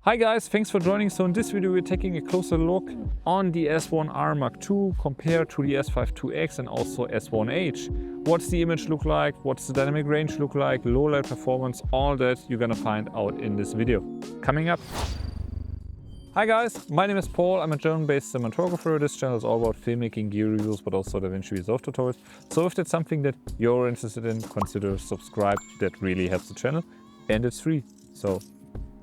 Hi guys, thanks for joining. So in this video we're taking a closer look on the S1R Mark II compared to the S5 and also S1H. What's the image look like, what's the dynamic range look like, low light performance, all that you're gonna find out in this video. Coming up. Hi guys, my name is Paul. I'm a German-based cinematographer. This channel is all about filmmaking, gear reviews, but also DaVinci Resolve tutorials. So if that's something that you're interested in, consider subscribe. That really helps the channel and it's free. So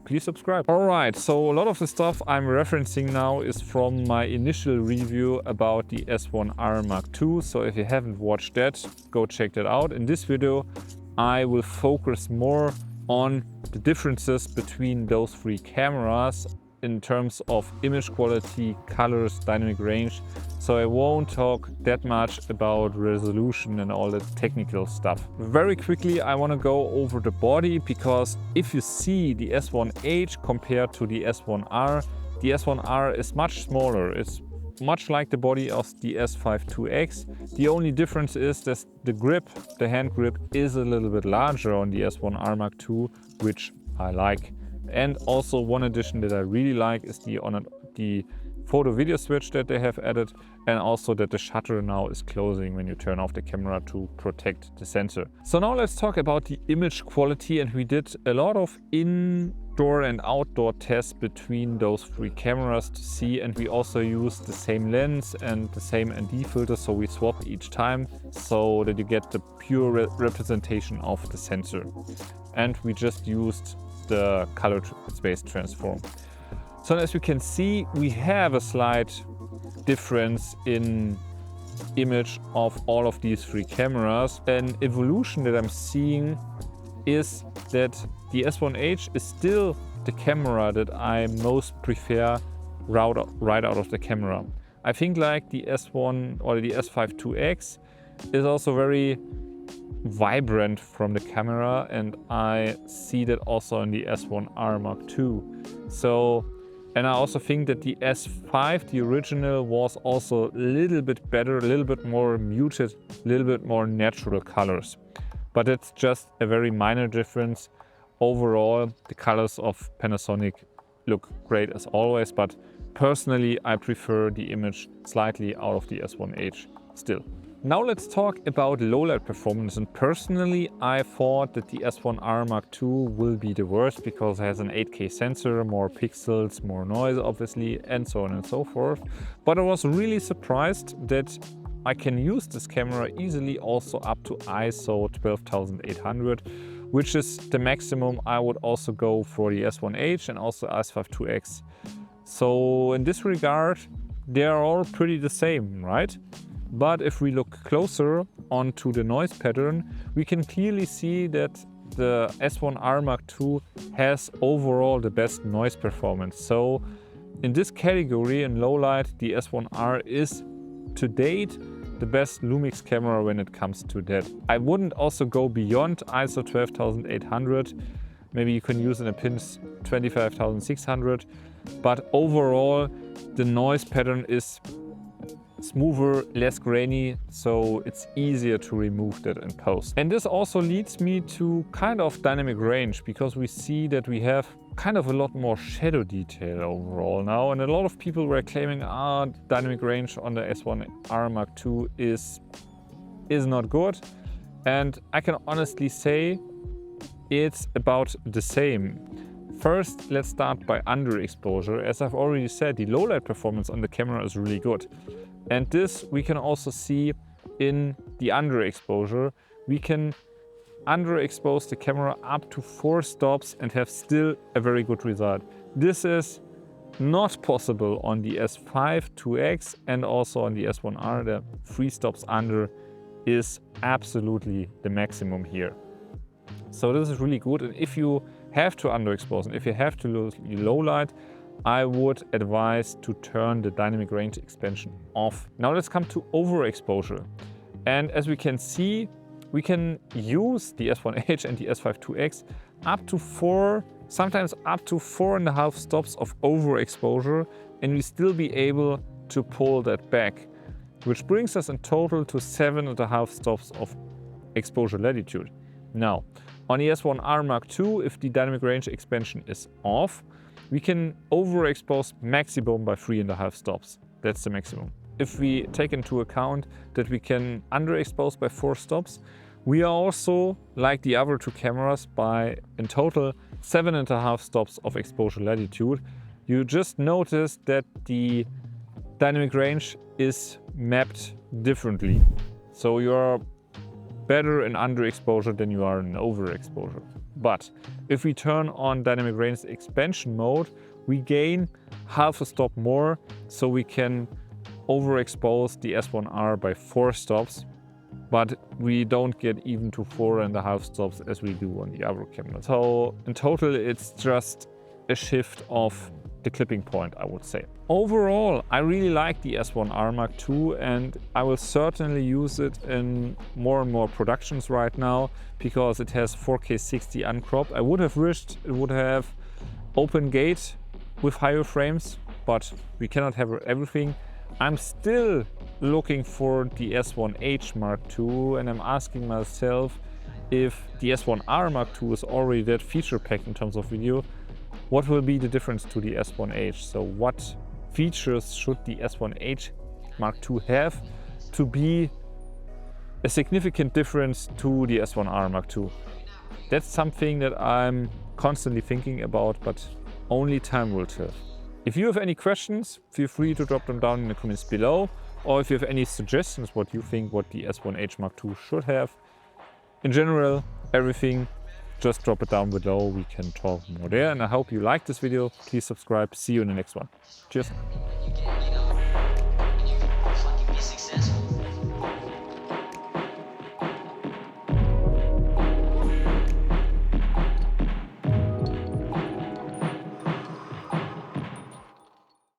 please subscribe. Alright, so a lot of the stuff I'm referencing now is from my initial review about the S1R Mark II. So if you haven't watched that, go check that out. In this video, I will focus more on the differences between those three cameras in terms of image quality, colors, dynamic range. So I won't talk that much about resolution and all that technical stuff. Very quickly, I want to go over the body, because if you see the S1H compared to the S1R is much smaller. It's much like the body of the S5 The only difference is that the grip, the hand grip, is a little bit larger on the S1R Mark II, which I like. And also one addition that I really like is the photo video switch that they have added, and also that the shutter now is closing when you turn off the camera to protect the sensor. So now let's talk about the image quality, and we did a lot of indoor and outdoor tests between those three cameras to see, and we also used the same lens and the same ND filter, so we swap each time so that you get the pure representation of the sensor. And we just used the color space transform. So as you can see, we have a slight difference in image of all of these three cameras. An evolution that I'm seeing is that the S1H is still the camera that I most prefer right out of the camera. I think like the S1 or the S5 is also very vibrant from the camera, and I see that also in the S1R Mark II. So, and I also think that the S5, the original, was also a little bit better, a little bit more muted, a little bit more natural colors. But it's just a very minor difference. Overall, the colors of Panasonic look great as always, but personally I prefer the image slightly out of the S1H still. Now let's talk about low light performance, and personally I thought that the S1R Mark II will be the worst because it has an 8K sensor, more pixels, more noise obviously, and so on and so forth. But I was really surprised that I can use this camera easily also up to ISO 12800, which is the maximum I would also go for the S1H and also S5 So in this regard, they are all pretty the same, right? But if we look closer onto the noise pattern, we can clearly see that the S1R Mark II has overall the best noise performance. So in this category, in low light, the S1R is to date the best LUMIX camera when it comes to that. I wouldn't also go beyond ISO 12800. Maybe you can use in a pins 25600. But overall, the noise pattern is smoother, less grainy, so it's easier to remove that in post. And this also leads me to kind of dynamic range, because we see that we have kind of a lot more shadow detail overall now, and a lot of people were claiming dynamic range on the S1R Mark II is not good, and I can honestly say it's about the same. First, let's start by underexposure. As I've already said, the low light performance on the camera is really good. And this we can also see in the underexposure. We can underexpose the camera up to 4 stops and have still a very good result. This is not possible on the S5 and also on the S1R. The 3 stops under is absolutely the maximum here. So this is really good. And if you have to underexpose and if you have to lose low light, I would advise to turn the dynamic range expansion off. Now let's come to overexposure. And as we can see, we can use the S1H and the S5 up to 4, sometimes up to 4.5 stops of overexposure, and we still be able to pull that back, which brings us in total to 7.5 stops of exposure latitude. Now, on the S1R Mark II, if the dynamic range expansion is off, we can overexpose maximum by 3.5 stops. That's the maximum. If we take into account that we can underexpose by 4 stops, we are also, like the other 2 cameras, by in total 7.5 stops of exposure latitude. You just notice that the dynamic range is mapped differently. So you're better in underexposure than you are in overexposure. But if we turn on dynamic range expansion mode, we gain half a stop more, so we can overexpose the S1R by 4 stops, but we don't get even to 4.5 stops as we do on the other camera. So in total, it's just a shift of the clipping point, I would say. Overall, I really like the S1R Mark II, and I will certainly use it in more and more productions right now because it has 4K 60 uncropped. I would have wished it would have open gate with higher frames, but we cannot have everything. I'm still looking for the S1H Mark II, and I'm asking myself if the S1R Mark II is already that feature packed in terms of video, what will be the difference to the S1H? So what features should the S1H Mark II have to be a significant difference to the S1R Mark II? That's something that I'm constantly thinking about, but only time will tell. If you have any questions, feel free to drop them down in the comments below, or if you have any suggestions what you think what the S1H Mark II should have. In general, everything, just drop it down below. We can talk more there, and I hope you liked this video. Please subscribe. See you in the next one. Cheers.